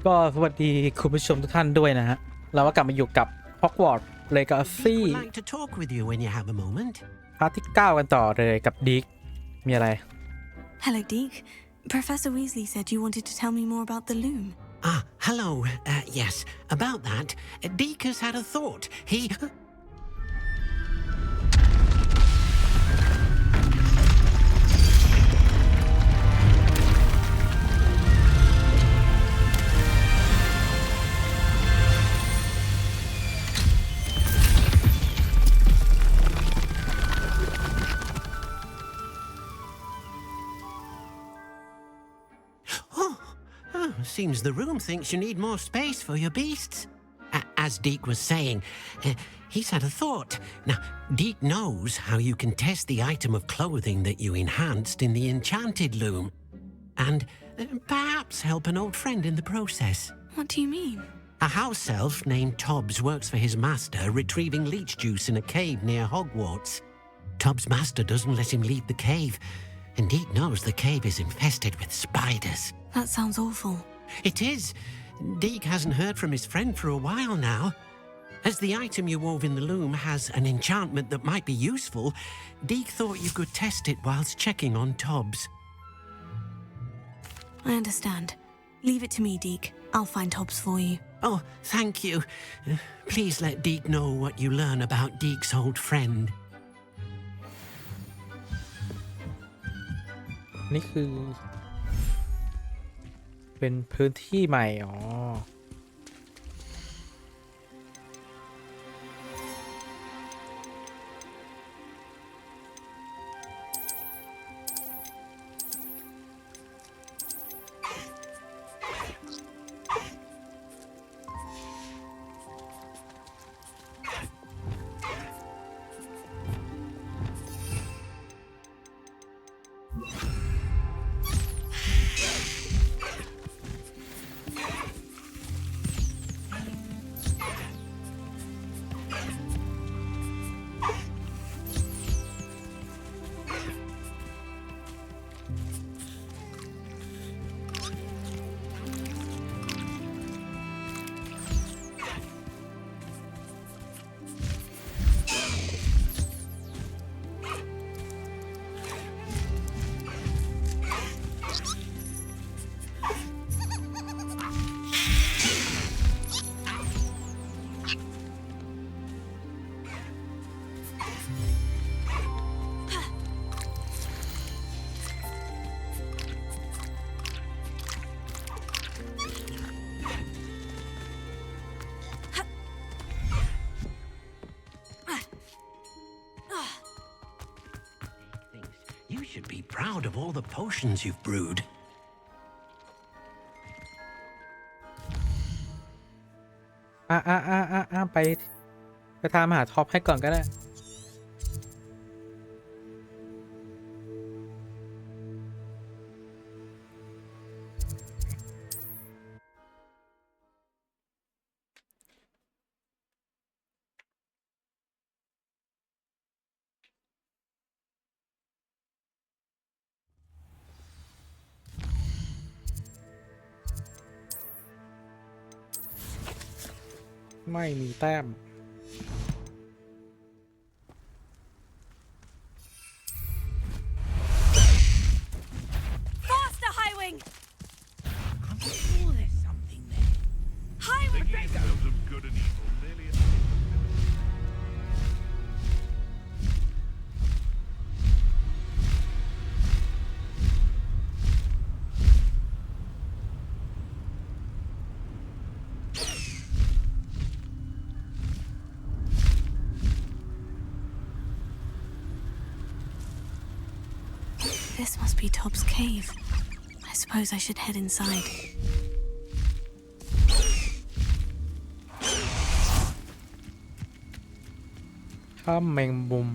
ก็สวัสดีคุณผู้ชมทุกท่านด้วยนะฮะเราก็กลับมาอยู่กับ Hogwarts Legacy Dick would like to talk with you when you have a moment. พาร์ทที่ 9 กันต่อเลยกับดิกมีอะไร Hello, Deke. Professor Weasley said you wanted to tell me more about the loom. Ah, hello. Yes, about that. Dick has had a thought. He... Seems the room thinks you need more space for your beasts. As Deke was saying, he's had a thought. Now, Deke knows how you can test the item of clothing that you enhanced in the enchanted loom. And perhaps help an old friend in the process. What do you mean? A house elf named Tobbs works for his master retrieving leech juice in a cave near Hogwarts. Tobbs' master doesn't let him leave the cave, and Deke knows the cave is infested with spiders. That sounds awful. It is. Deke hasn't heard from his friend for a while now. As the item you wove in the loom has an enchantment that might be useful, Deke thought you could test it whilst checking on Tobbs. I understand. Leave it to me, Deke. I'll find Tobbs for you. Oh, thank you. Please let Deke know what you learn about Deke's old friend. นี่คือเป็นพื้นที่ใหม่อ๋อYou should be proud of all the potions you've brewed. ไปตามหาท็อปให้ก่อนก็ได้ไม่มีแต้ม Faster, Highwing! I'm sure there's something there. Highwing! The details of good and evil nearly as This must be Tobbs' cave. I suppose I should head inside. ถ้ำแมงมุม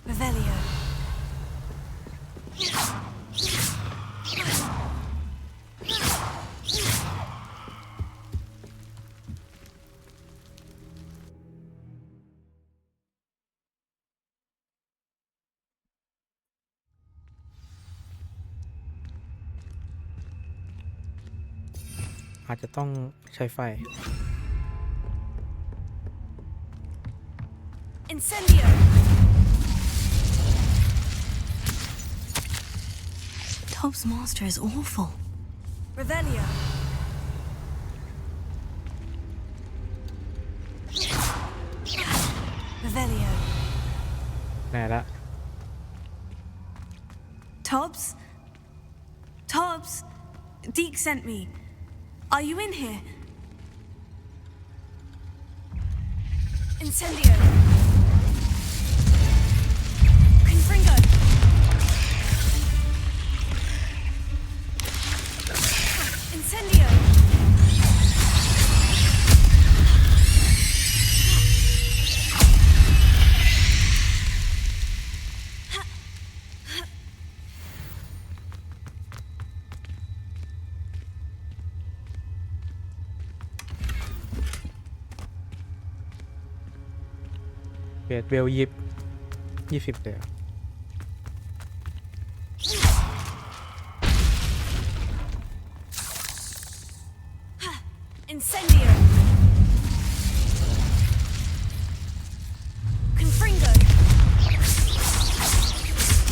Revelio. อาจจะต้องใช้ไฟ Incendio! Tob's master is awful. Revelio. Revelio. แน่ละ Tobbs? Tobbs? Deke sent me. Are you in here? Incendio. Confringo. Incendio.เบสเวล20เลยอะ Incendio. Confringo.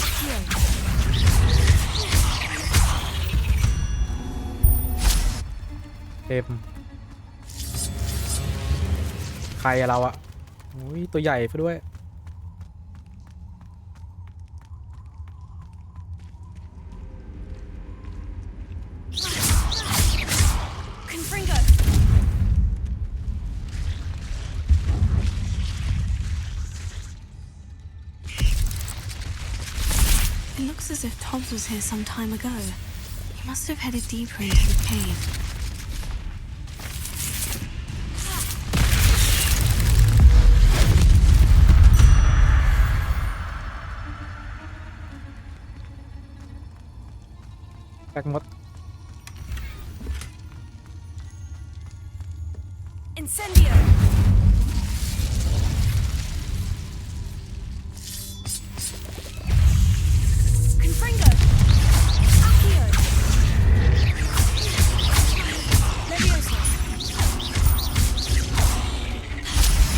Accio. เต็มใครอะเราอะโอ้ยตัวใหญ่ไปด้วย Confringo. It looks as if Tobbs was here some time ago. He must have headed deeper into the cave. แบ็กมด Incendio. Confringo. Accio. Levioso.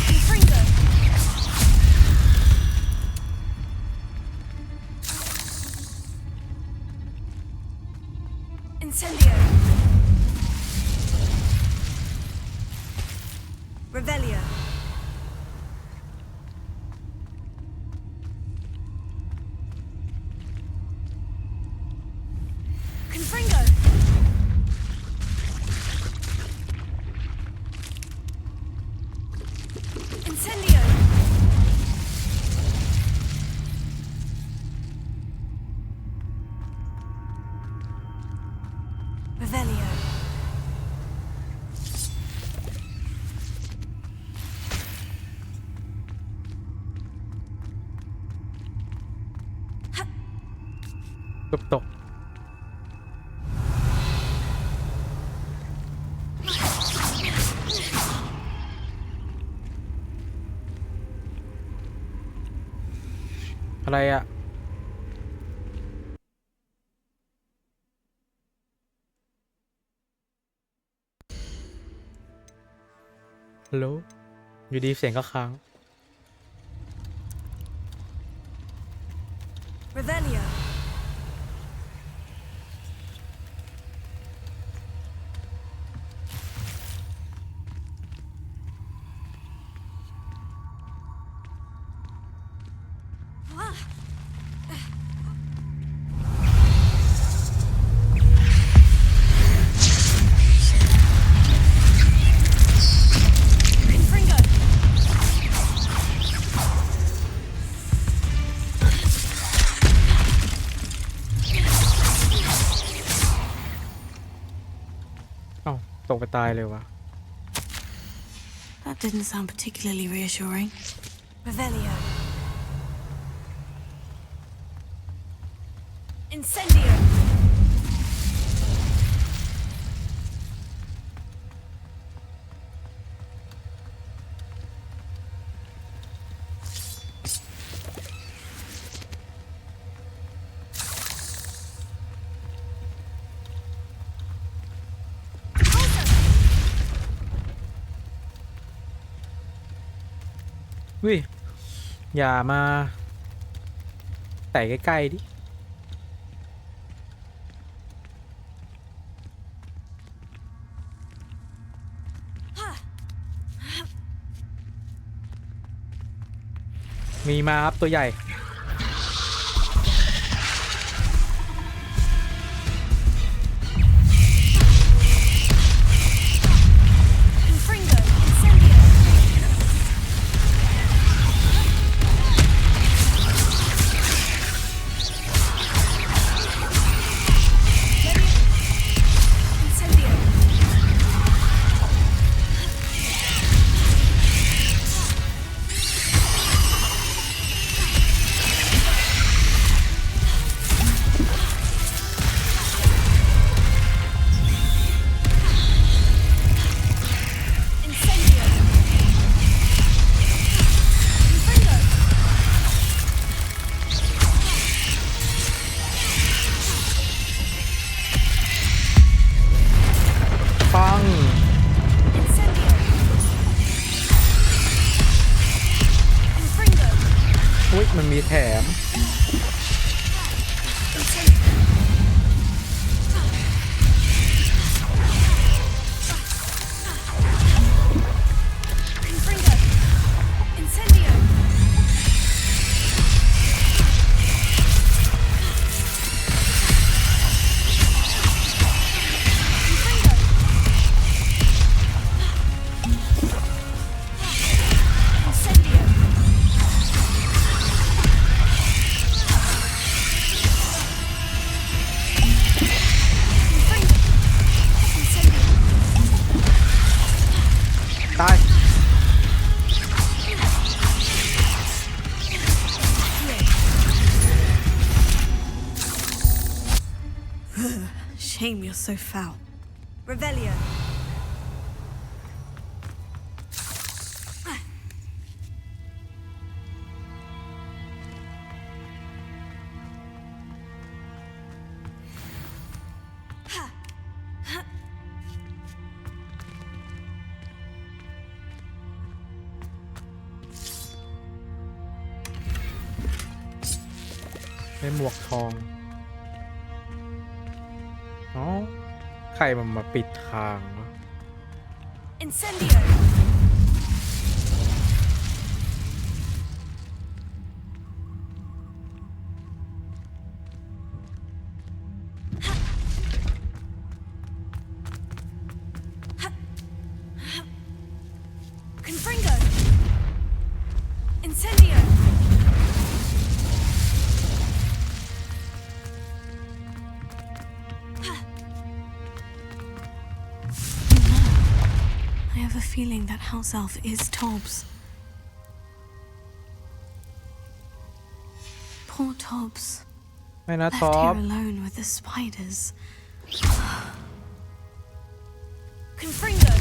Confringo. Incendio. Revelio. Confringo. Incendio. Revelio. Ha! ตกอะไรอะฮัลโหลอยู่ดีเสียงก็ค้าง Revelio. Ah! Confringo. Oh, ตกไปตายเลยวะ That didn't sound particularly reassuring. Revelio. Incendio. Awesome. อย่ามาแต่ใกล้ๆดิมีมาครับตัวใหญ่ Confringo, incendio. Incendio. ปัง Incendio. Confringo. อุ้ยมันมีแถม Incendio. Confringo. Incendio. Confringo. Incendio. Confringo. Incendio. ตาย Shame you're so foul. Revelio. ได้หมวกทองอ๋อใครมันมาปิดทางวะ Incendio. Confringo. Incendio. I have a feeling that house elf is Tobbs. Poor Tobbs. ไม่นะ Left ท็อป here alone with the spiders. Confringo.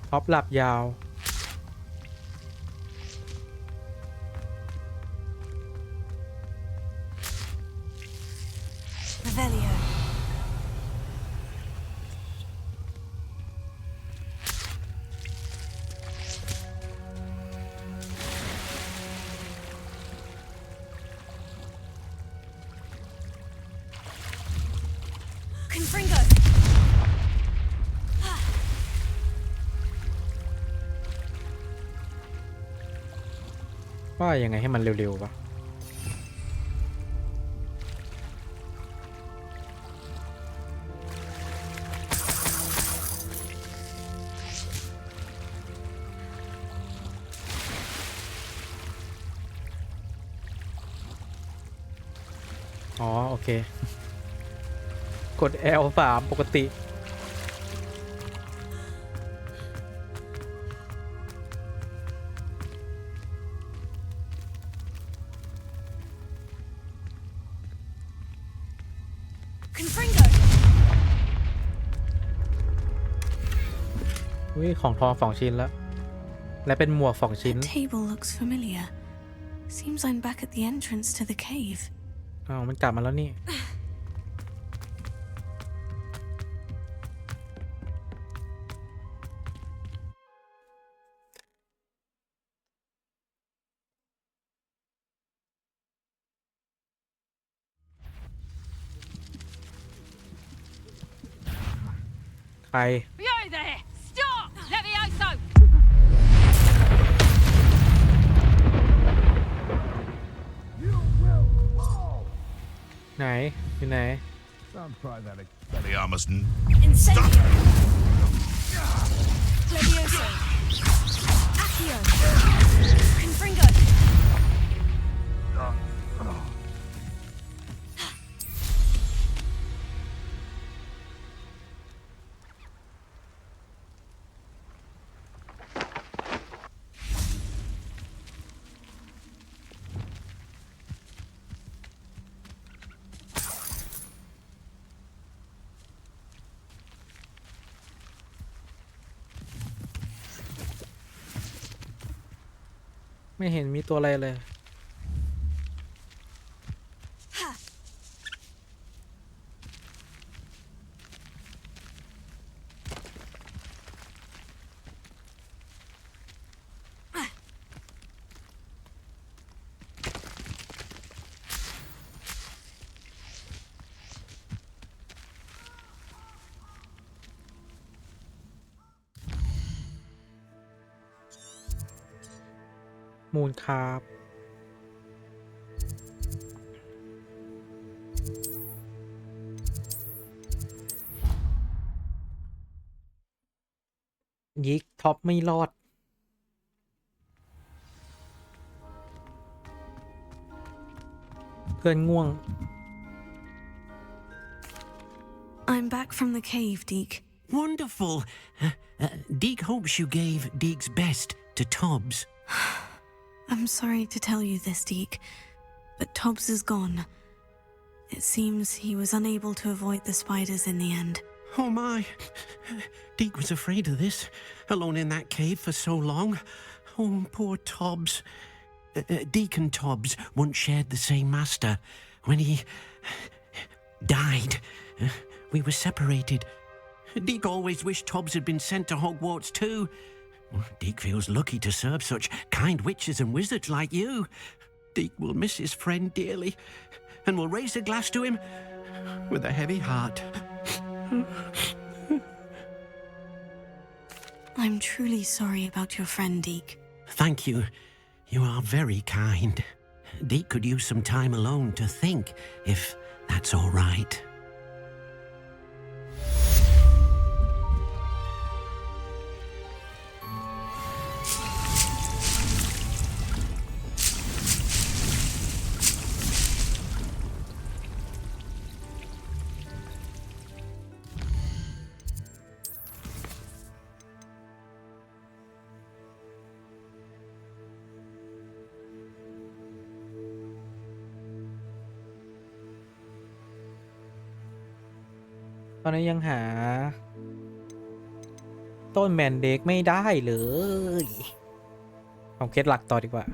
ท็อปหลับยาว Revelio. Confringo. ว่ายังไงให้มันเร็วๆวะอ๋อโอเค กด L3 ปกติ Confringo. อุ้ยของทอง2 ชิ้นแล้ว และเป็นหมวก2 ชิ้น That table looks familiar. Seems I'm back at the entrance to the cave. อ้าวมันกลับมาแล้วนี่ ไป You there! Stop! Let me out so! ไหนอยู่ไหน Don't try that again. The armor's Incendio. Levioso. Accio. Confringo. ไม่เห็นมีตัวอะไรเลย มูลคาร์บยิกท็อปไม่รอด เพื่อนง่วง I'm back from the cave, Deke. Wonderful. Deke hopes you gave Deke's best to Tobbs. I'm sorry to tell you this, Deke, but Tobbs is gone. It seems he was unable to avoid the spiders in the end. Oh my. Deke was afraid of this, alone in that cave for so long. Oh, poor Tobbs. Deke and Tobbs once shared the same master. When he died, we were separated. Deke always wished Tobbs had been sent to Hogwarts too. Deke feels lucky to serve such kind witches and wizards like you. Deke will miss his friend dearly and will raise a glass to him with a heavy heart. I'm truly sorry about your friend, Deke. Thank you. You are very kind. Deke could use some time alone to think, if that's all right. ตอนนี้ยังหา ต้นแมนเด็กไม่ได้เลยเอาเคสหลักต่อดีกว่า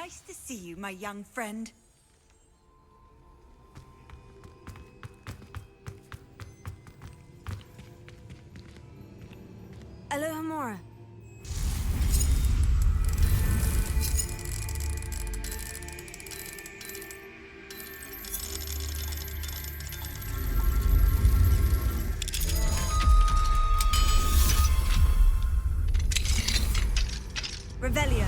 Nice to see you, my young friend. Alohomora. Revelio.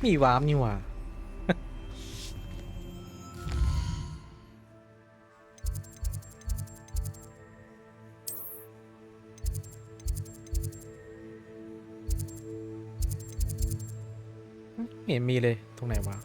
มีวาร์ปนี่หว่า ไม่เห็นมีเลยตรงไหนวะ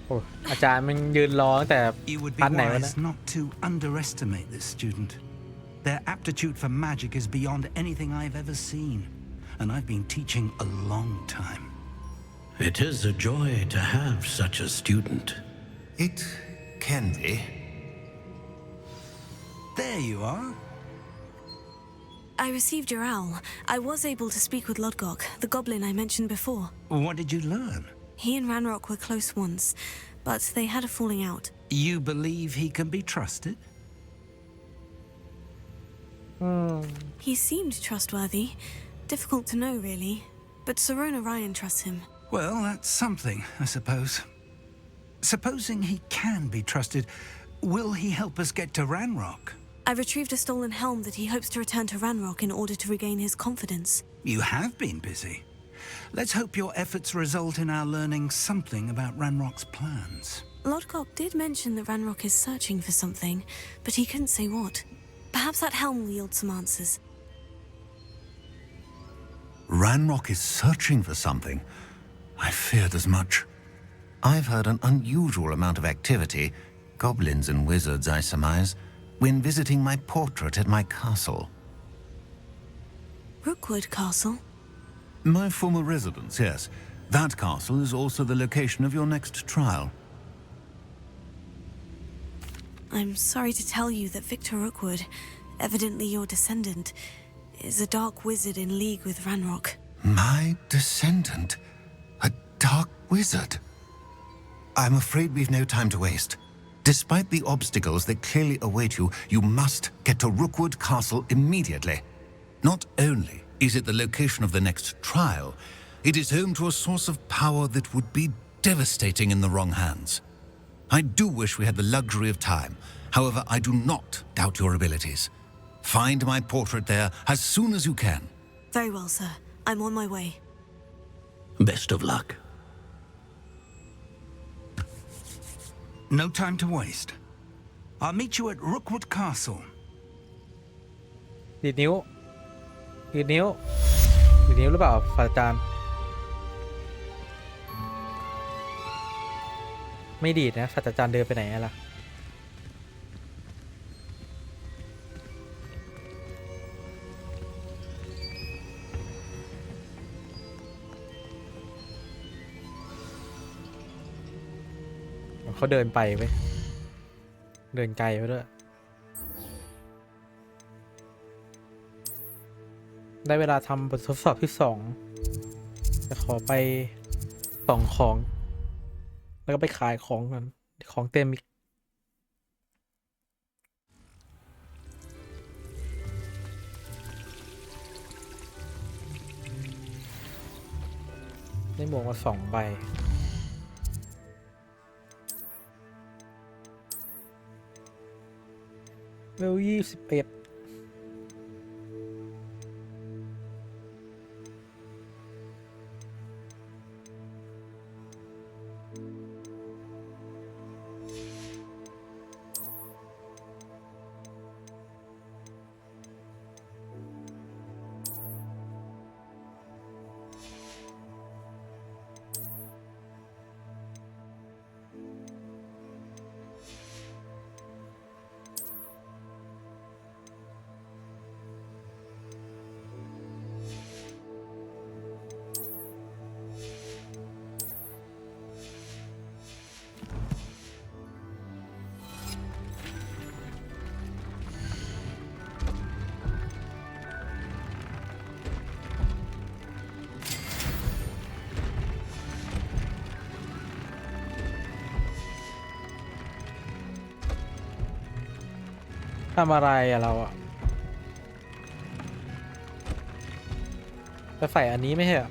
โอ้อาจารย์มันยืนรอตั้งแต่ You would be พันไหนวะนะ wise not to underestimate this student. Their aptitude for magic is beyond anything I've ever seen, and I've been teaching a long time. It is a joy to have such a student. It can be. There you are. I received your owl. I was able to speak with Lodgok, the goblin I mentioned before. What did you learn? He and Ranrock were close once, but they had a falling out. You believe he can be trusted? He seemed trustworthy. Difficult to know, really. But Serona Ryan trusts him. Well, that's something, I suppose. Supposing he can be trusted, will he help us get to Ranrock? I retrieved a stolen helm that he hopes to return to Ranrock in order to regain his confidence. You have been busy. Let's hope your efforts result in our learning something about Ranrock's plans. Lodgok did mention that Ranrock is searching for something, but he couldn't say what. Perhaps that helm will yield some answers. Ranrock is searching for something. I feared as much. I've heard an unusual amount of activity, goblins and wizards, I surmise, when visiting my portrait at my castle. Rookwood Castle? My former residence, yes. That castle is also the location of your next trial. I'm sorry to tell you that Victor Rookwood, evidently your descendant, is a dark wizard in league with Ranrock. My descendant? A dark wizard? I'm afraid we've no time to waste. Despite the obstacles that clearly await you, you must get to Rookwood Castle immediately. Not only is it the location of the next trial, it is home to a source of power that would be devastating in the wrong hands. I do wish we had the luxury of time. However, I do not doubt your abilities. Find my portrait there as soon as you can. Very well, sir. I'm on my way. Best of luck. No time to waste. I'll meet you at Rookwood Castle. ดีดนิ้วดีดนิ้วดีดนิ้วหรือเปล่าศาสตราจารย์ไม่ดีดนะศาสตราจารย์เดินไปไหนล่ะเขาเดินไปเว้ยเดินไกลไปด้วยได้เวลาทำบททดสอบที่2จะขอไปส่องของ แล้วก็ไปขายของกันของเต็มอีกได้หมวกมา2 ใบเวล21 ทำอะไรอะเราอะจะใส่อันนี้ไม่ใช่เหรอ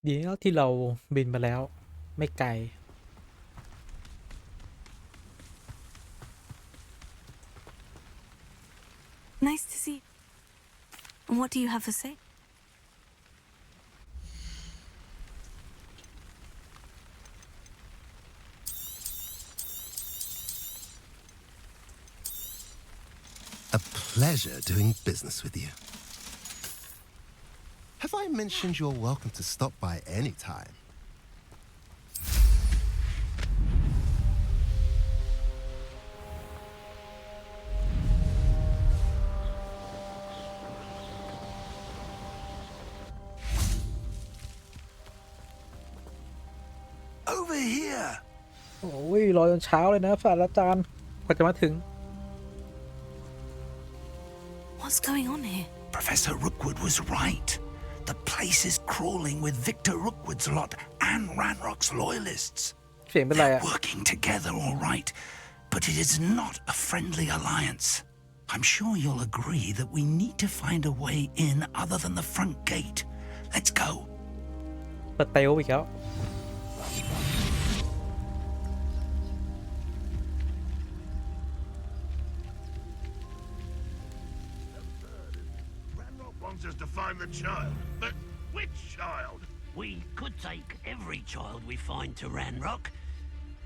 ดีแล้วที่เราบินมาแล้วไม่ไกล Nice to see you. And what do you have to say? A pleasure doing business with you. Have I mentioned you're welcome to stop by any time? Over here! โอ้ยรอจนเช้าเลยนะศาสตราจารย์กว่าจะมาถึง What's going on here? Professor Rookwood was right. The place is crawling with Victor Rookwood's lot and Ranrock's loyalists. เสียงเป็นไร They're อะ working together, all right, but it is not a friendly alliance. I'm sure you'll agree that we need to find a way in other than the front gate. Let's go. เปิดเตลอีกแล้ว Ranrock wants us to find the child. But which child? We could take every child we find to Ranrock.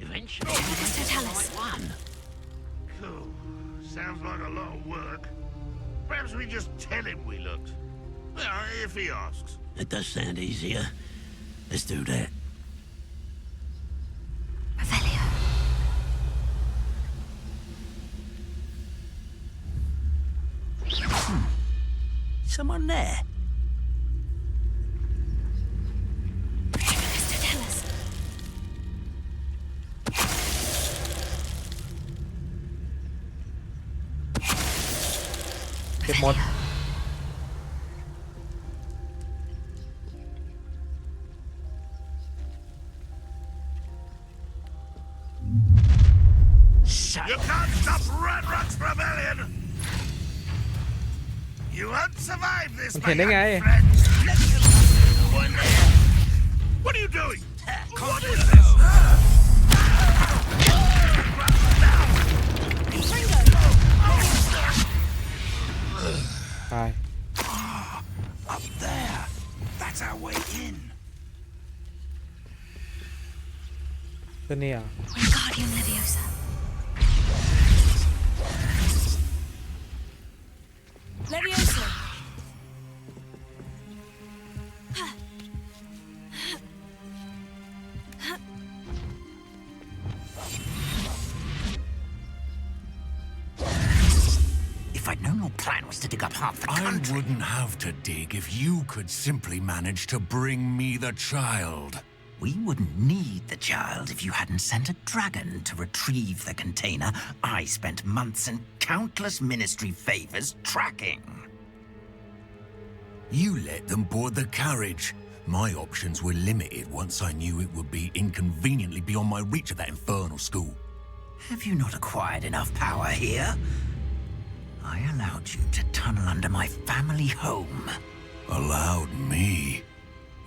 Eventually, Professor, tell us. one. Cool. Sounds like a lot of work. Perhaps we just tell him we looked. Well, if he asks. It does sound easier. Let's do that. Revelio. Someone there? Professor, tell us. เก็บหมด You can't stop Ranrock's rebellion! You won't survive this, my Entiende young ngay. friend. One there. What are you doing? What is this? ตาย Up there. That's our way in. ตัวนี้อ่ะ Wingardium Leviosa. Leviosa! If I'd known your plan was to dig up half the I country. wouldn't have to dig if you could simply manage to bring me the child. We wouldn't need the child if you hadn't sent a dragon to retrieve the container I spent months and countless ministry favors tracking. You let them board the carriage. My options were limited once I knew it would be inconveniently beyond my reach at that infernal school. Have you not acquired enough power here? I allowed you to tunnel under my family home. Allowed me?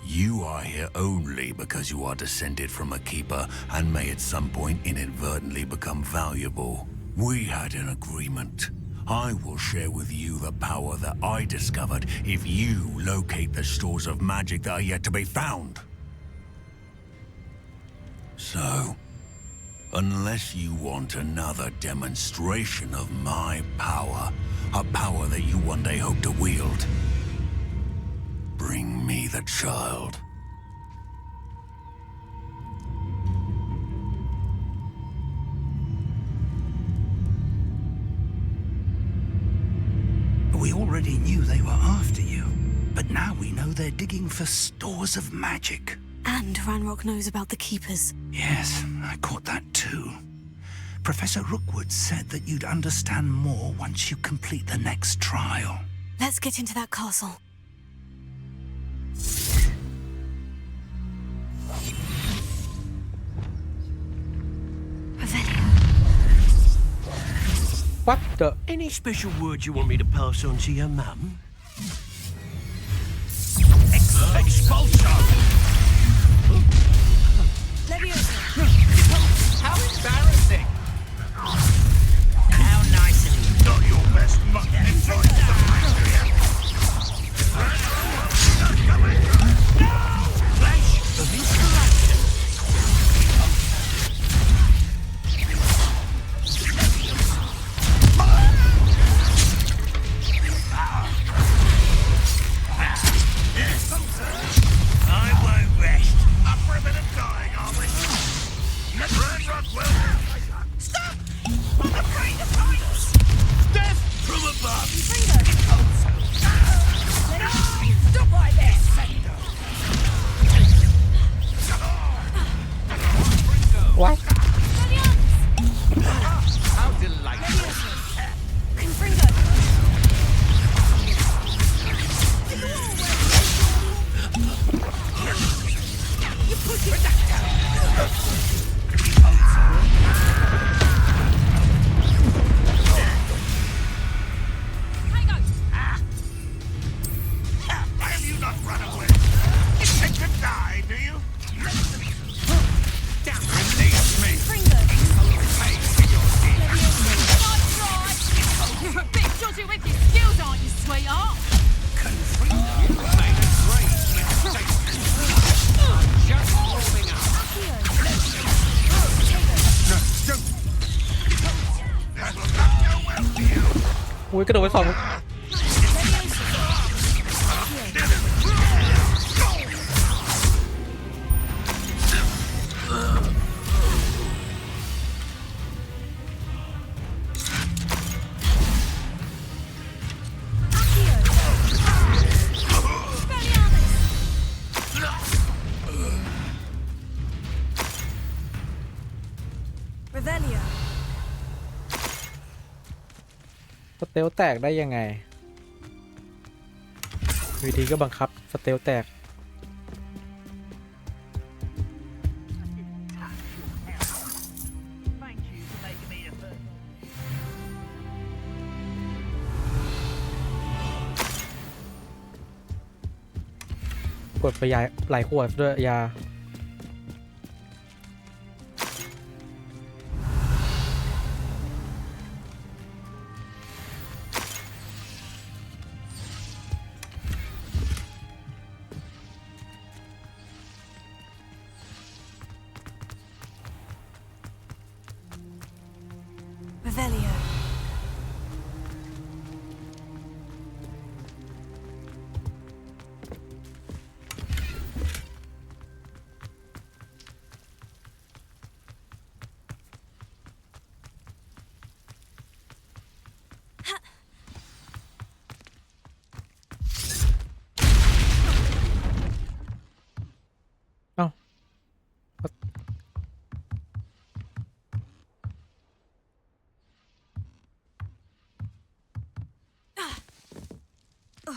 You are here only because you are descended from a keeper and may at some point inadvertently become valuable. We had an agreement. I will share with you the power that I discovered if you locate the stores of magic that are yet to be found. So, unless you want another demonstration of my power, a power that you one day hope to wield, bring me the child. We already knew they were after you, but now we know they're digging for stores of magic. And Ranrock knows about the Keepers. Yes, I caught that too. Professor Rookwood said that you'd understand more once you complete the next trial. Let's get into that castle. Revelio. What the Any special word you want me to pass on to your mum? Expulso! Leviosa! How embarrassing! How nice of you. Not your best mutt. Enjoy some action. Flash of inspiration. I won't rest. Up for a bit of dying, are we? Rockwell! Stop! I'm afraid of heights! Death from above! Stop right there! what How delightful! Confringo! You put it back Tango! Why have you not run away? Intend to die, do you? Release me! Confringo! Nice try! You're a bit dodgy with your skills, aren't you, sweetheart? Made a great mistake. Just warming up. That will not go well for you. อุ้ยกระโดดไปสอง Revelio! สเตลแตกได้ยังไงวิธีก็บังคับสเตลแตก กดไปยายหลายขวดด้วยยา Revelio.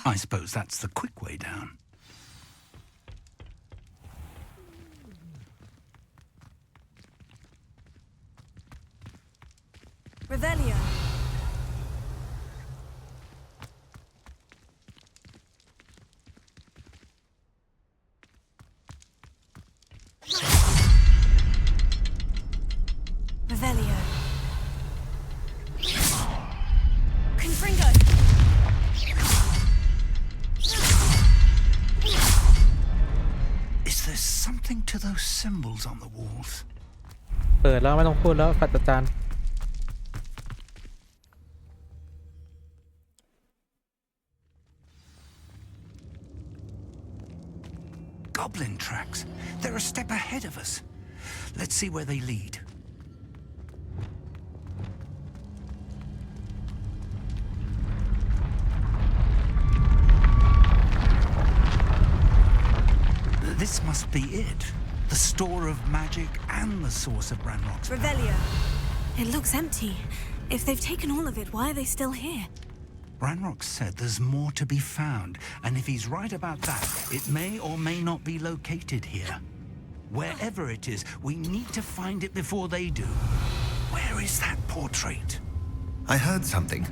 I suppose that's the quick way down. Revelio! symbols on the walls. เปิดแล้วไม่ต้องพูดแล้วศาสตราจารย์ Goblin tracks. They're a step ahead of us. Let's see where they lead. This must be it. The store of magic and the source of Ranrock's power. Revelio. It looks empty. If they've taken all of it, why are they still here? Ranrock said there's more to be found, and if he's right about that, it may or may not be located here. Wherever it is, we need to find it before they do. Where is that portrait? I heard something.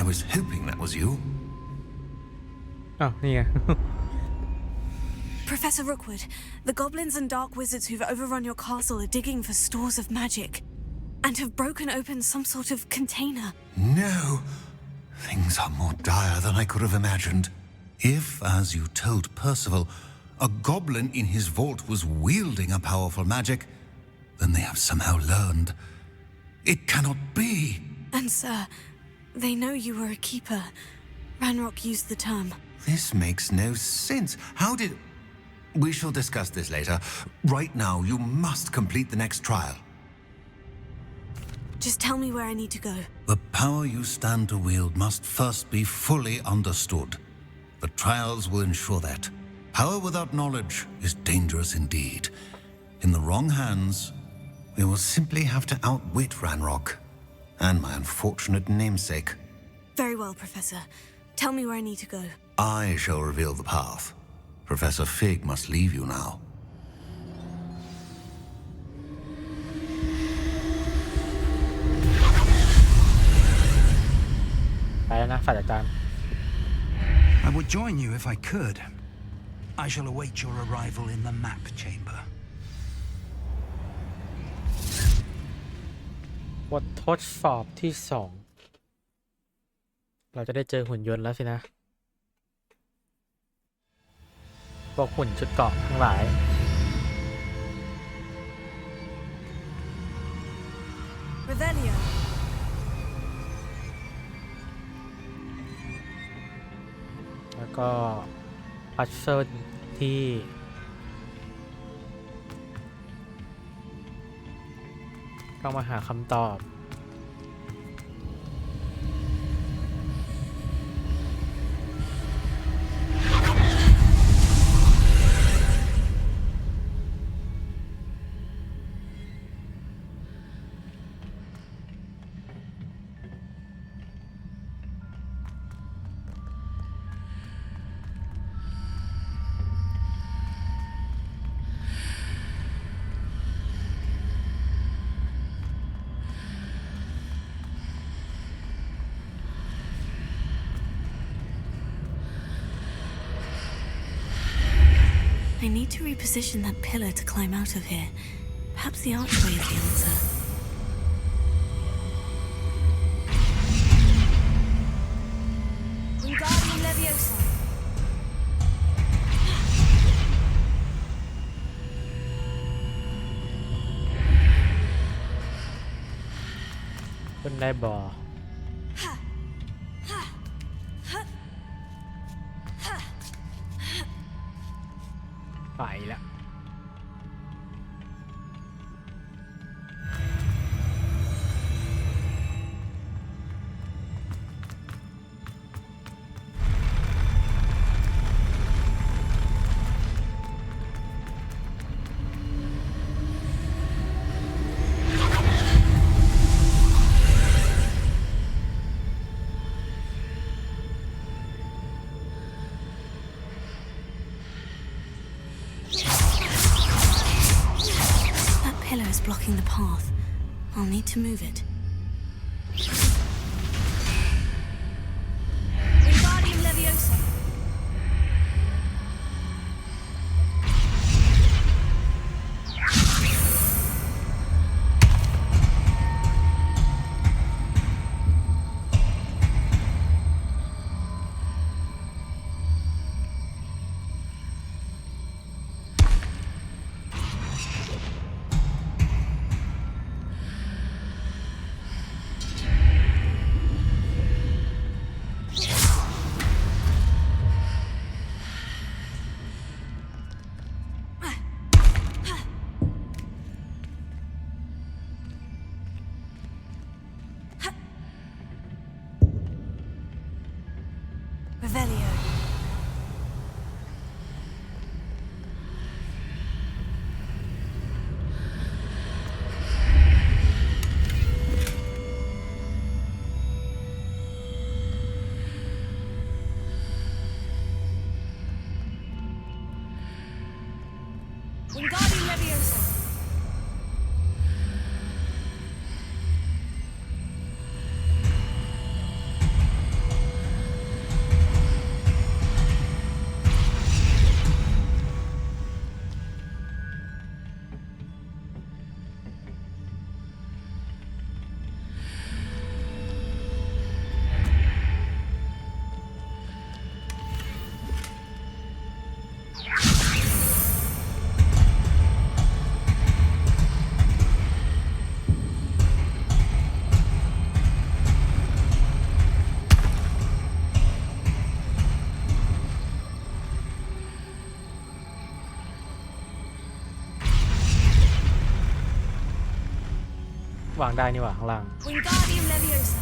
I was hoping that was you. อ้าวนี่ไง Professor Rookwood, the goblins and dark wizards who've overrun your castle are digging for stores of magic and have broken open some sort of container. No. Things are more dire than I could have imagined. If, as you told Percival, a goblin in his vault was wielding a powerful magic, then they have somehow learned. It cannot be. And sir, they know you were a keeper. Ranrock used the term. This makes no sense. How did... We shall discuss this later. Right now, you must complete the next trial. Just tell me where I need to go. The power you stand to wield must first be fully understood. The trials will ensure that. Power without knowledge is dangerous indeed. In the wrong hands, we will simply have to outwit Ranrock and my unfortunate namesake. Very well, Professor. Tell me where I need to go. I shall reveal the path. Professor Fig must leave you now. ไปแล้วนะศาสตราจารย์ I would join you if I could. I shall await your arrival in the map chamber. บททดสอบที่ 2เราจะได้เจอหุ่นยนต์แล้วสินะพวกหุ่นชุดเกราะทั้งหลาย Revelio. แล้วก็พัซเซิลที่ต้องมาหาคำตอบ I need to reposition that pillar to climb out of here. Perhaps the archway is the answer. Wingardium Leviosa. ขึ้นได้บ่ไปแล้วblocking the path. I'll need to move it. Wingardium Leviosa. วางได้นี่หว่าข้างล่าง Wingardium Leviosa.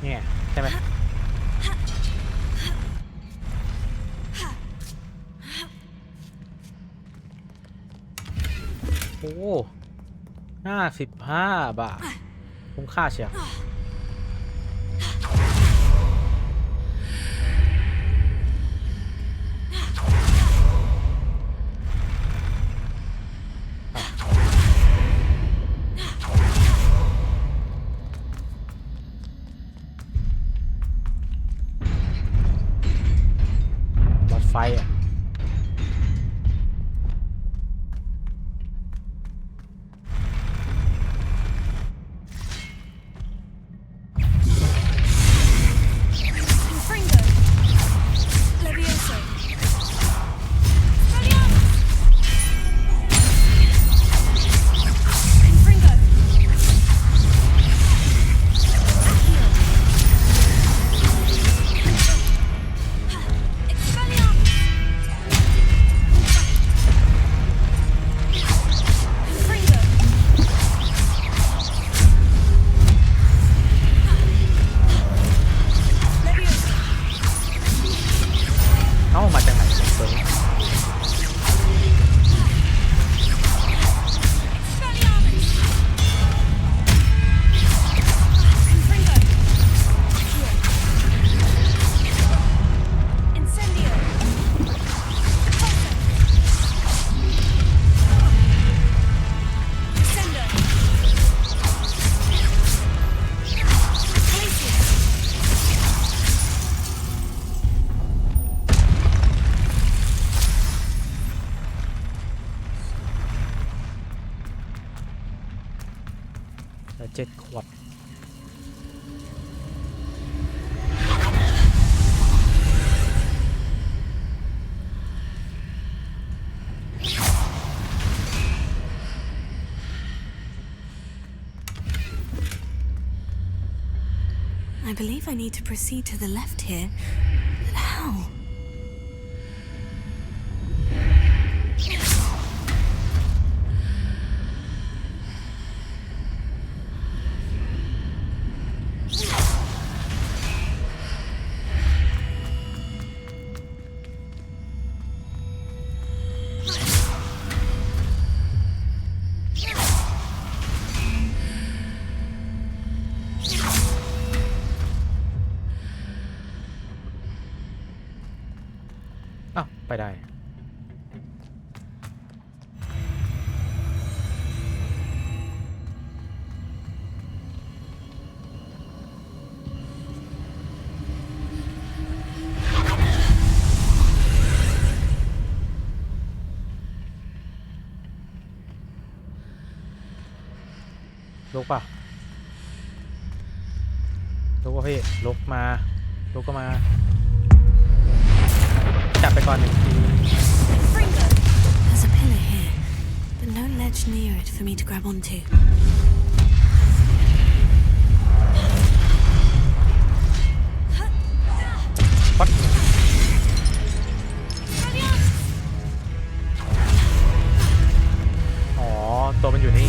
เนี่ยใช่ไหมโอ้55 บาทคุ้มค่าเชียวหลอดไฟอ่ะมาจากไหนเฟิร์น7 ขวดI believe I need to proceed to the left here, but how?อ้าวไปได้ลุกป่ะลุกป่ะพี่ลุกมาลุกก็มาจับไปก่อน1 ที There's a pillar here, but no ledge near it for me to grab onto. What? อ๋อตัวมันอยู่นี่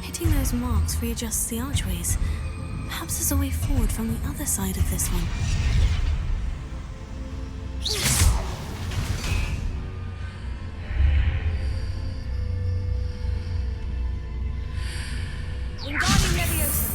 Hitting those marks readjusts the archways. Perhaps there's a way forward from the other side of this one. Wingardium Leviosa.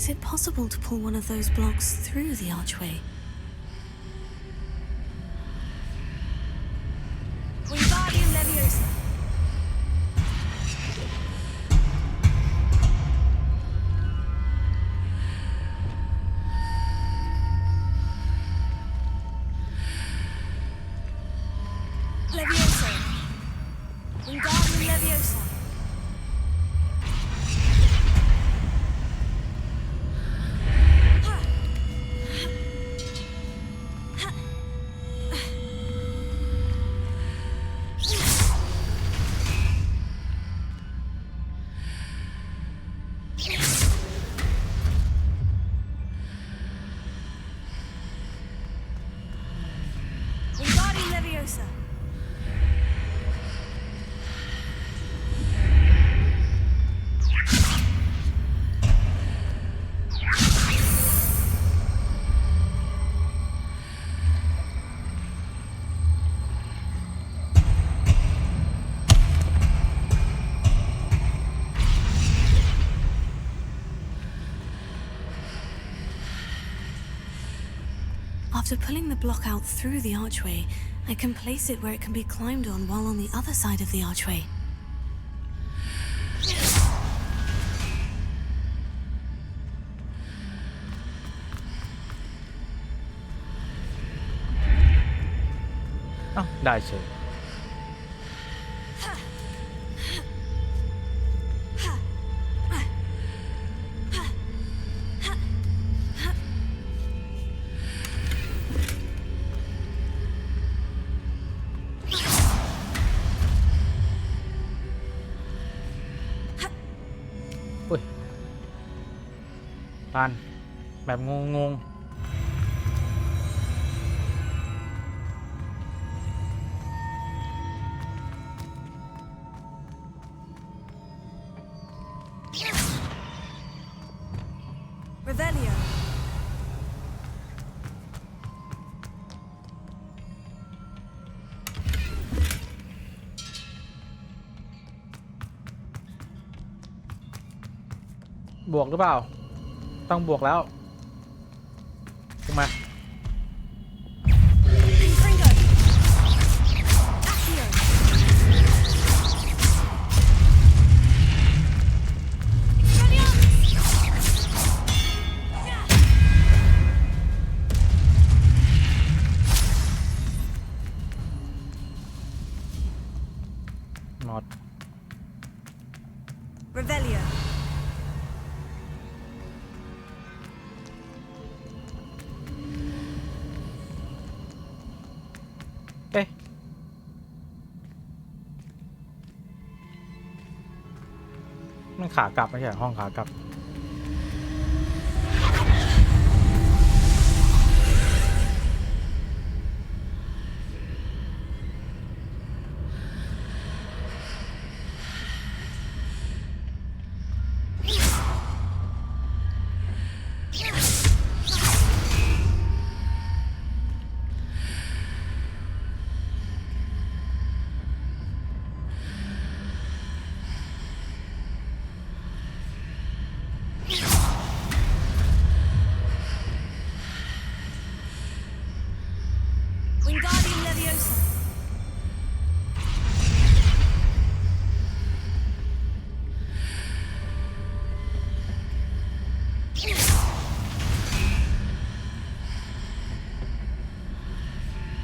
Is it possible to pull one of those blocks through the archway? Wingardium Leviosa. Leviosa. Wingardium Leviosa. Wingardium Leviosa. After pulling the block out through the archway, I can place it where it can be climbed on while on the other side of the archway. Oh, ได้เฉยอุ้ยผ่านแบบงงRevelio. บวกหรือเปล่าต้องบวกแล้วถูกไหม Confringo. Accio. Expelliarmus. หมด Revelio. เอ๊ะมันขากลับไม่ใช่เหรอห้องขากลับWingardium Leviosa.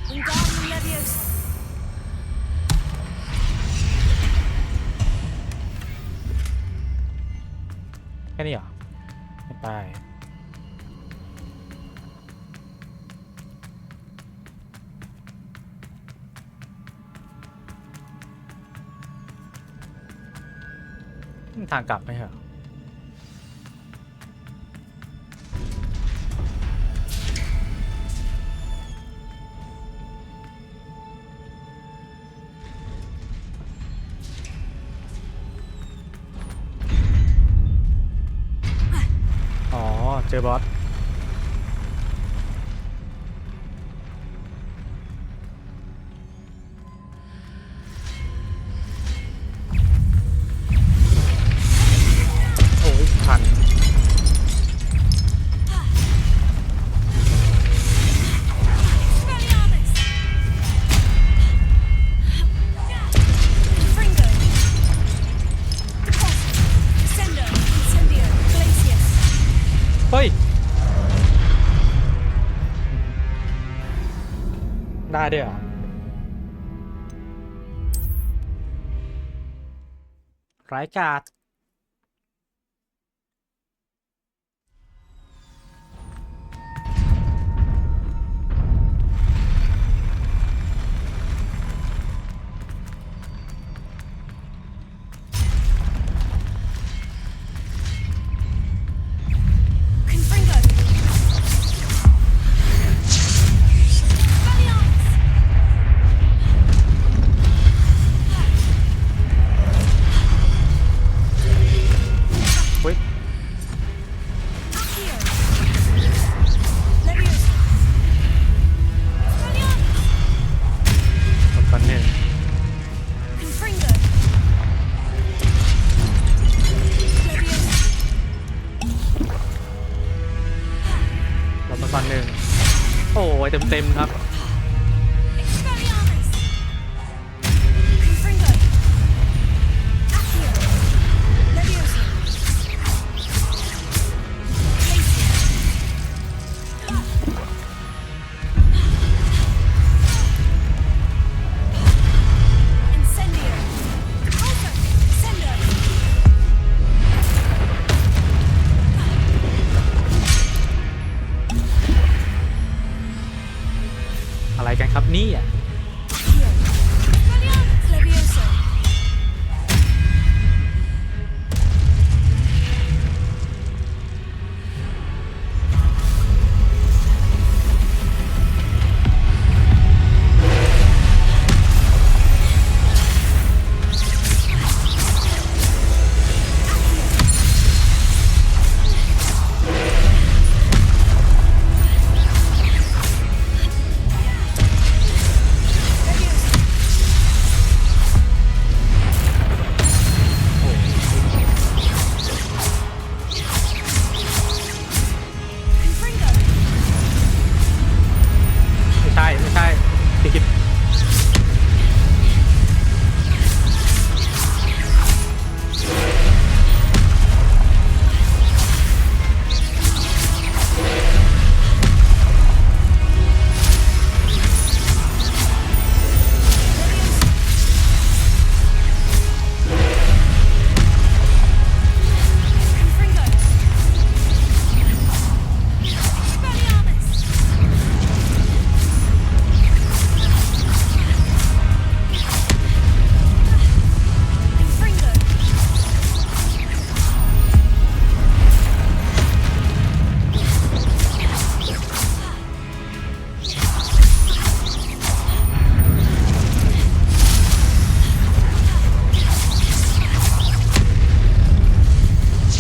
Wingardium Leviosa. แค่นี้เหรอไม่ไปทางกลับไหมเหรออ๋อเจอบอสโอ้ยทัน เฮ้ยได้ด้วยเหรอร้ายกาจเต็มครับอะไรกันครับนี่อ่ะ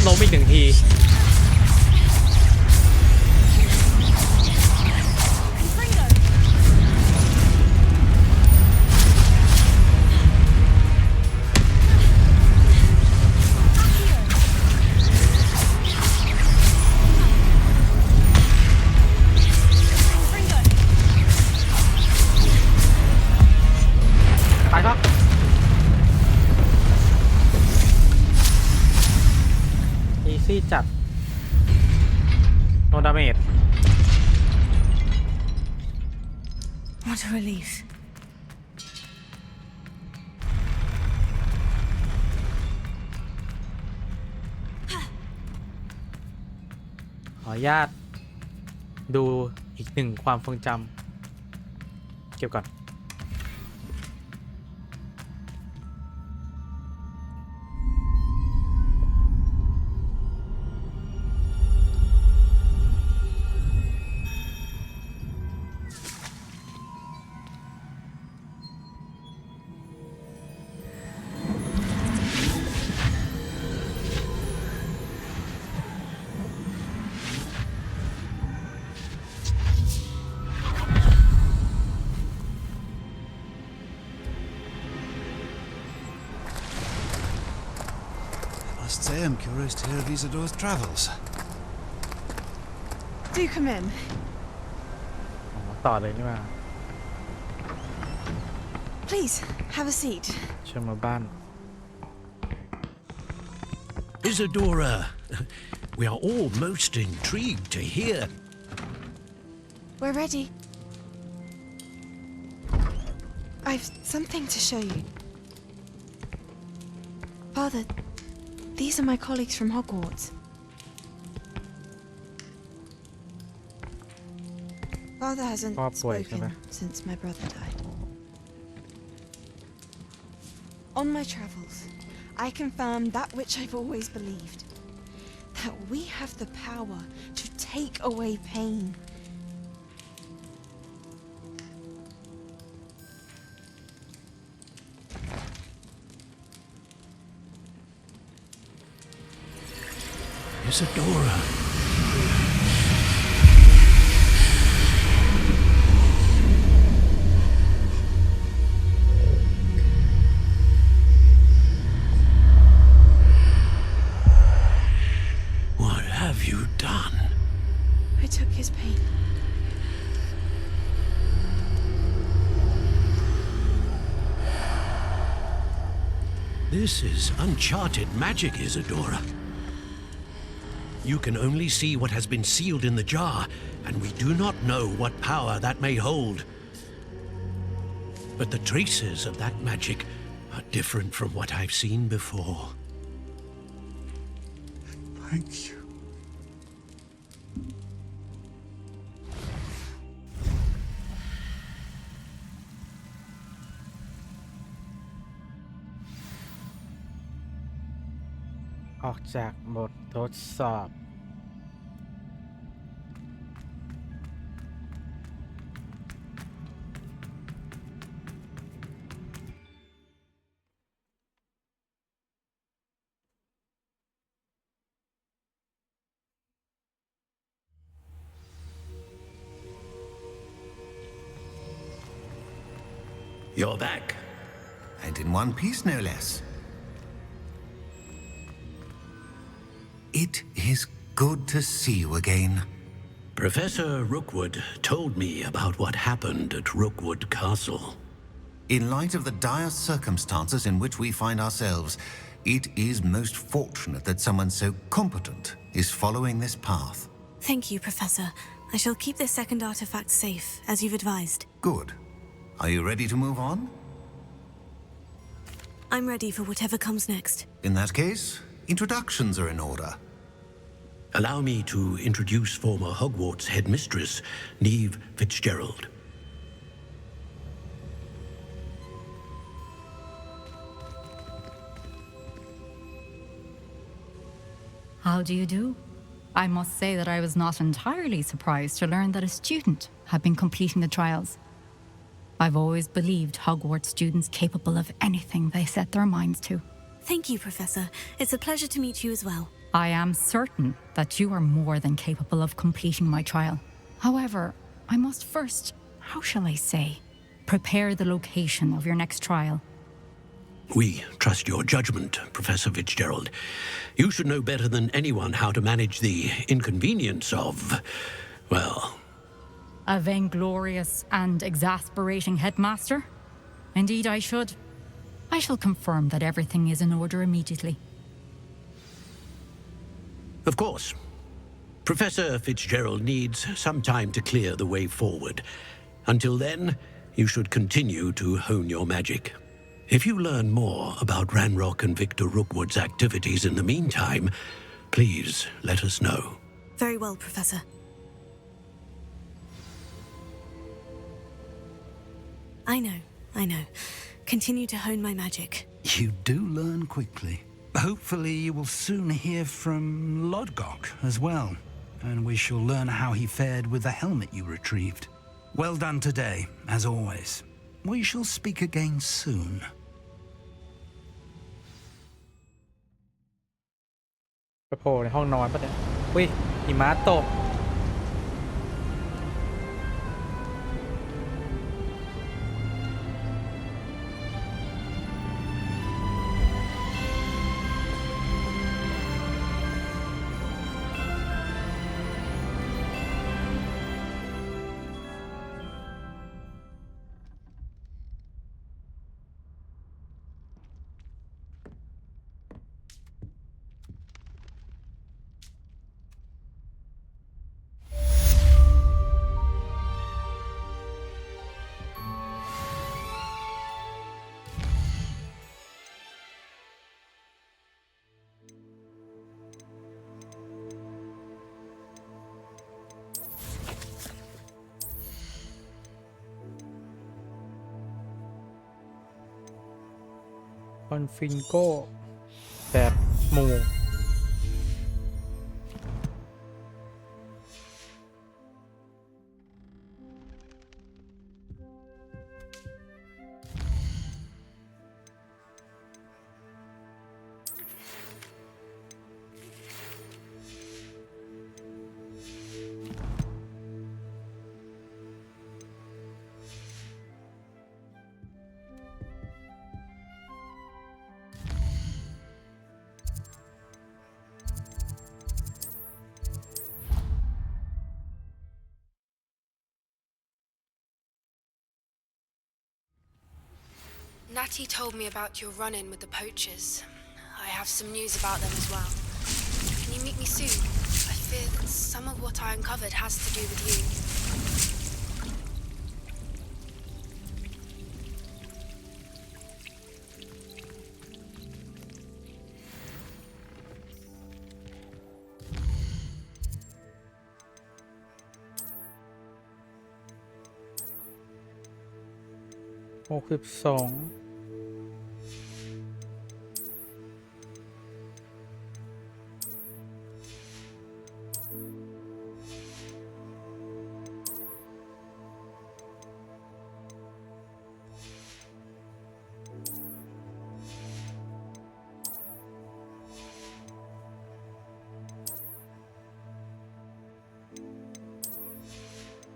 ล้มอีกหนึ่งทีไปครับ ซี่จัดโนดาเมจ What a relief. ขออนุญาตดูอีกหนึ่งความทรงจำเก็บก่อนI am curious to hear of Isidor's travels. Do come in. ต่อเลยนี่ว่า Please, have a seat. เชิญมาบ้าน Isadora, We are all most intrigued to hear. We're ready. I've something to show you. Father, these are my colleagues from Hogwarts. Father hasn't spoken since my brother died. On my travels, I confirmed that which I've always believed. That we have the power to take away pain. Isadora. What have you done? I took his pain. This is uncharted magic, Isadora. You can only see what has been sealed in the jar, and we do not know what power that may hold. But the traces of that magic are different from what I've seen before. Thank you. .ออกจากบททดสอบ You're back. And in one piece, no less. It is good to see you again. Professor Rookwood told me about what happened at Rookwood Castle. In light of the dire circumstances in which we find ourselves, it is most fortunate that someone so competent is following this path. Thank you, Professor. I shall keep this second artifact safe, as you've advised. Good. Are you ready to move on? I'm ready for whatever comes next. In that case, introductions are in order. Allow me to introduce former Hogwarts headmistress, Neve Fitzgerald. How do you do? I must say that I was not entirely surprised to learn that a student had been completing the trials. I've always believed Hogwarts students capable of anything they set their minds to. Thank you, Professor. It's a pleasure to meet you as well. I am certain that you are more than capable of completing my trial. However, I must first, how shall I say, prepare the location of your next trial. We trust your judgment, Professor Fitzgerald. You should know better than anyone how to manage the inconvenience of, well... A vainglorious and exasperating headmaster? Indeed, I should. I shall confirm that everything is in order immediately. Of course. Professor Fitzgerald needs some time to clear the way forward. Until then, you should continue to hone your magic. If you learn more about Ranrock and Victor Rookwood's activities in the meantime, please let us know. Very well, Professor. I know. Continue to hone my magic. You do learn quickly. Hopefully you will soon hear from Lodgok as well, and we shall learn how he fared with the helmet you retrieved. Well done today, as always. We shall speak again soon. ไปโผล่ในห้องนอนปะเนี่ยอุ้ยหิมะตก คอนฟิงโก้แบบหมู่Natty told me about your run-in with the poachers. I have some news about them as well. Can you meet me soon? I fear that some of what I uncovered has to do with you. $62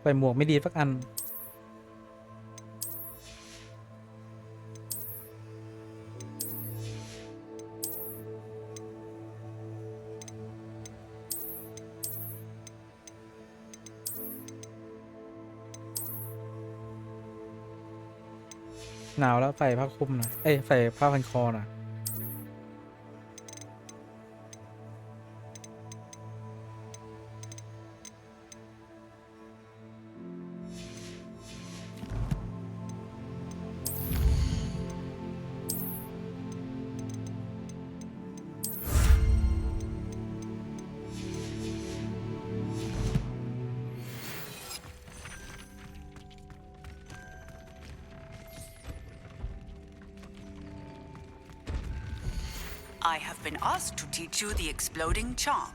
ใส่หมวกไม่ดีสักอันหนาวแล้วใส่ผ้าคลุมหน่อยใส่ผ้าพันคอหน่อยI have been asked to teach you the exploding charm,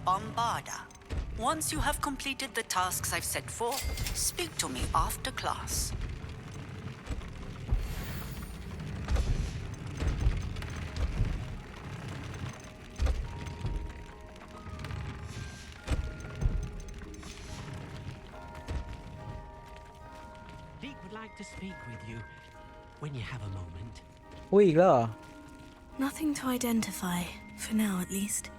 Bombarda. Once you have completed the tasks I've set forth, speak to me after class. Deke would like to speak with you when you have a moment. อุ้ยอีกแล้วเหรอ Nothing to identify, for now at least.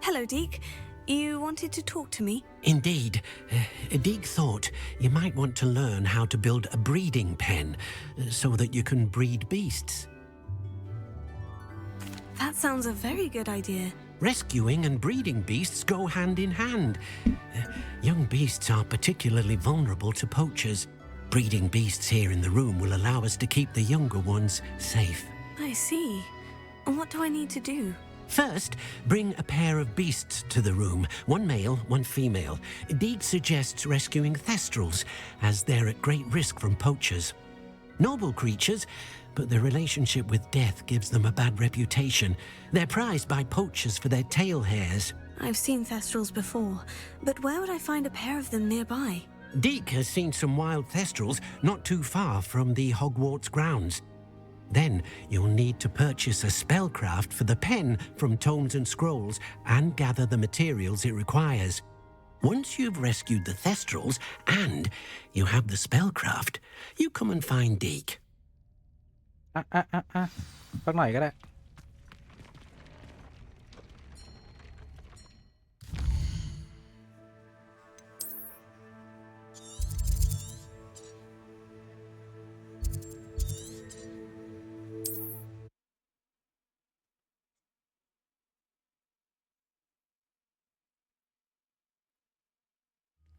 Hello, Deke. You wanted to talk to me? Indeed. Deke thought you might want to learn how to build a breeding pen so that you can breed beasts. That sounds a very good idea. Rescuing and breeding beasts go hand in hand. Young beasts are particularly vulnerable to poachers. Breeding beasts here in the room will allow us to keep the younger ones safe. I see. And what do I need to do? First, bring a pair of beasts to the room, one male, one female. Deke suggests rescuing thestrals, as they're at great risk from poachers. Noble creatures, but their relationship with death gives them a bad reputation. They're prized by poachers for their tail hairs. I've seen thestrals before, but where would I find a pair of them nearby? Deke has seen some wild thestrals not too far from the Hogwarts grounds. Then you'll need to purchase a spellcraft for the pen from tomes and scrolls and gather the materials it requires. Once you've rescued the thestrals and you have the spellcraft, you come and find Deke. สักหน่อยก็ได้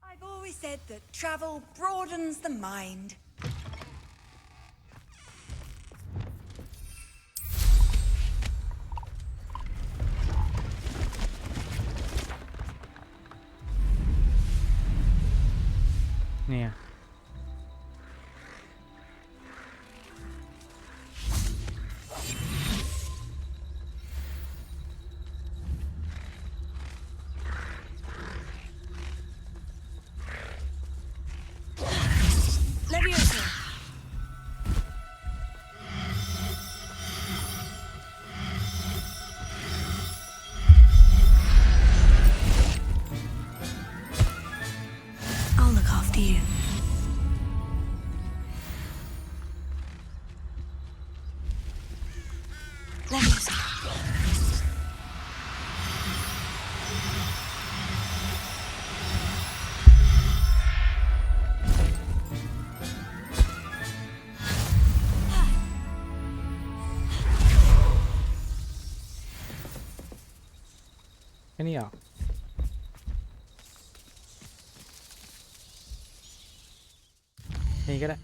I've always said that travel broadens the mind. ค่นี้เหรอนี่ก็ได้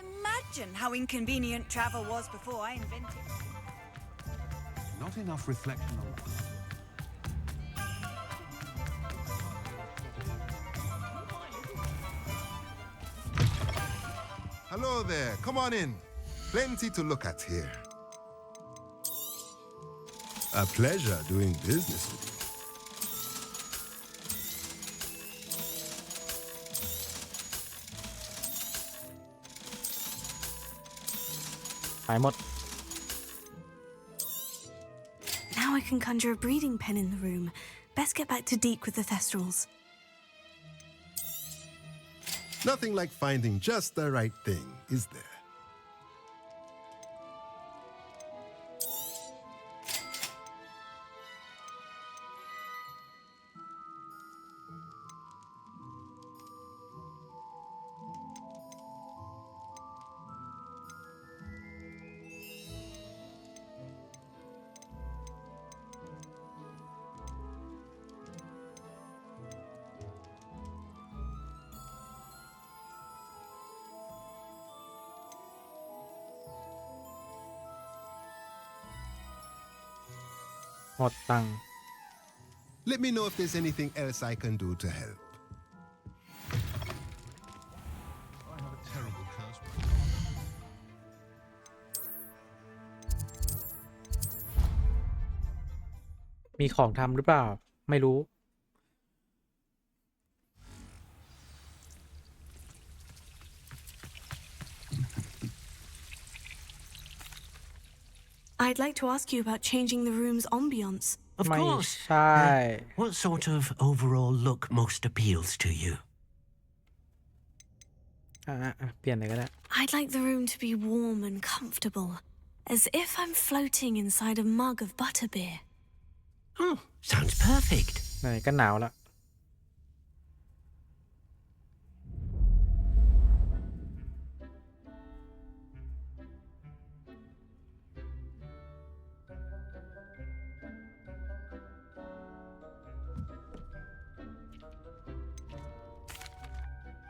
Imagine how inconvenient travel was before I invented it. Not enough reflection on that. Hello there. Come on in. Plenty to look at here. A pleasure doing business with you. หายหมด Now I can conjure a breeding pen in the room. Best get back to Deke with the Thestrals. Nothing like finding just the right thing, is there?หมดตังค์ Let me know if there's anything else I can do to help. I have a terrible curse. มีของทำหรือเปล่าไม่รู้ I'd like to ask you about changing the room's ambiance. Of ไม่ course. ใช่ What sort of overall look most appeals to you? เปลี่ยนเลยก็ได้ I'd like the room to be warm and comfortable, as if I'm floating inside a mug of butterbeer. Oh, sounds perfect. ไหนก็หนาวละ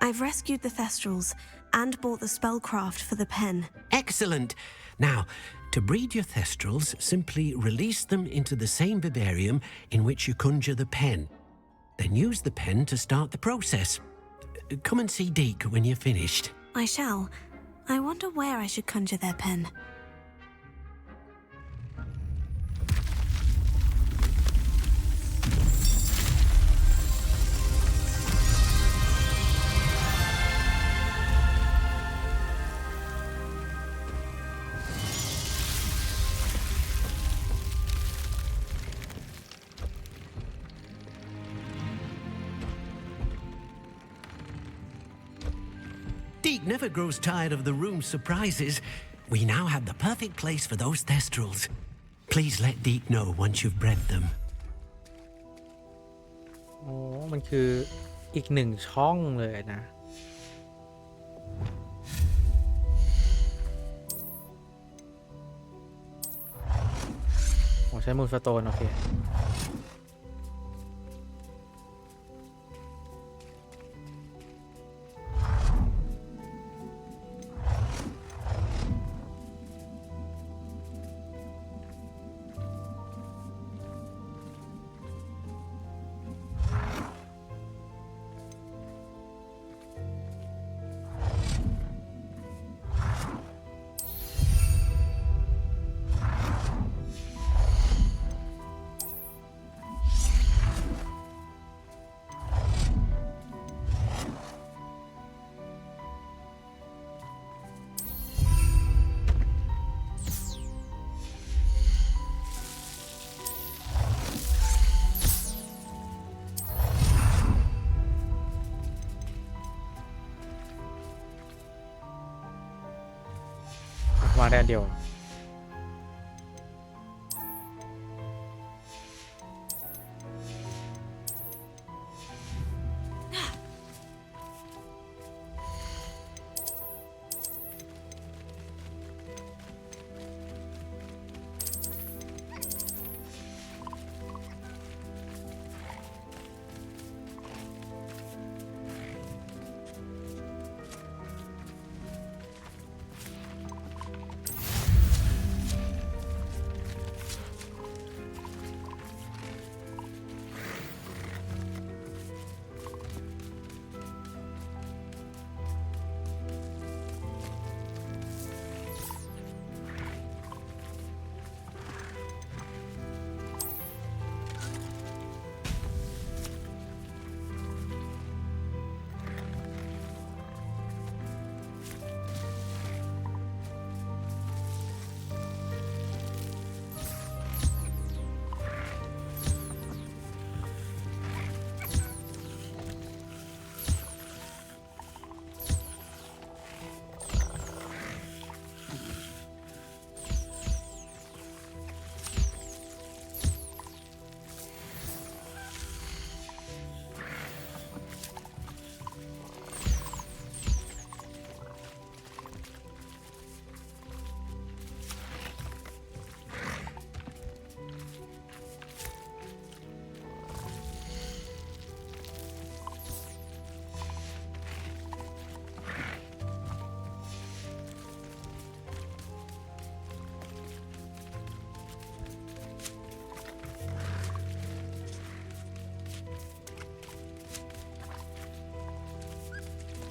I've rescued the Thestrals and bought the spellcraft for the pen. Excellent. Now, to breed your Thestrals, simply release them into the same vivarium in which you conjure the pen. Then use the pen to start the process. Come and see Deke when you're finished. I shall. I wonder where I should conjure their pen. Deke never grows tired of the room's surprises. We now have the perfect place for those Thestrals. Please let Deke know once you've bred them. โอ้มันคืออีกหนึ่งช่องเลยนะโอ้ใช้มูนสโตนโอเค วางได้อันเดียว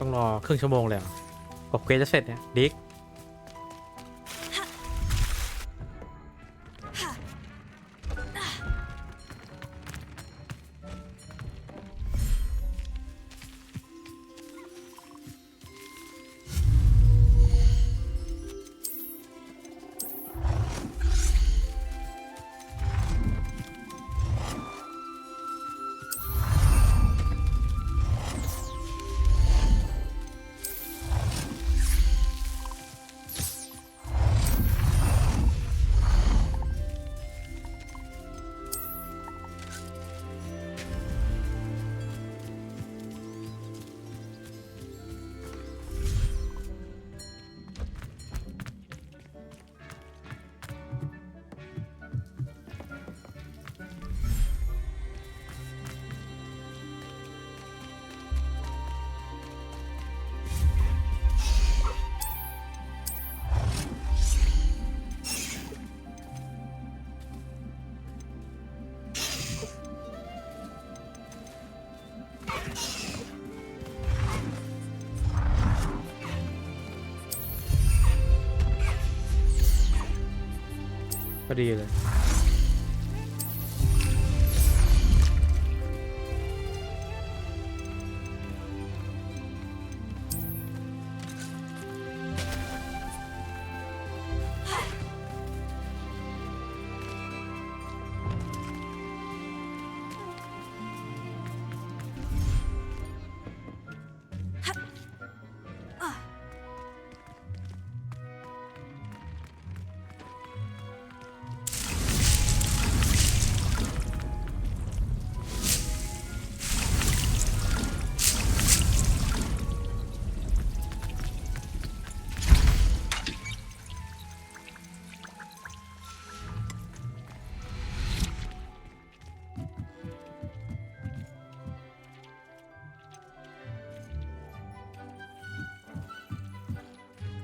ต้องรอครึ่งชั่วโมงเลยกว่าเควสจะเสร็จเนี่ยดิ๊กพอดีเลย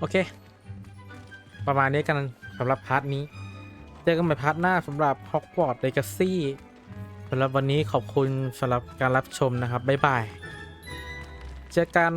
โอเคประมาณนี้กันสำหรับพาร์ทนี้เจอกันใหม่พาร์ทหน้าสำหรับ Hogwarts Legacy สำหรับวันนี้ขอบคุณสำหรับการรับชมนะครับบ๊ายบายเจอกัน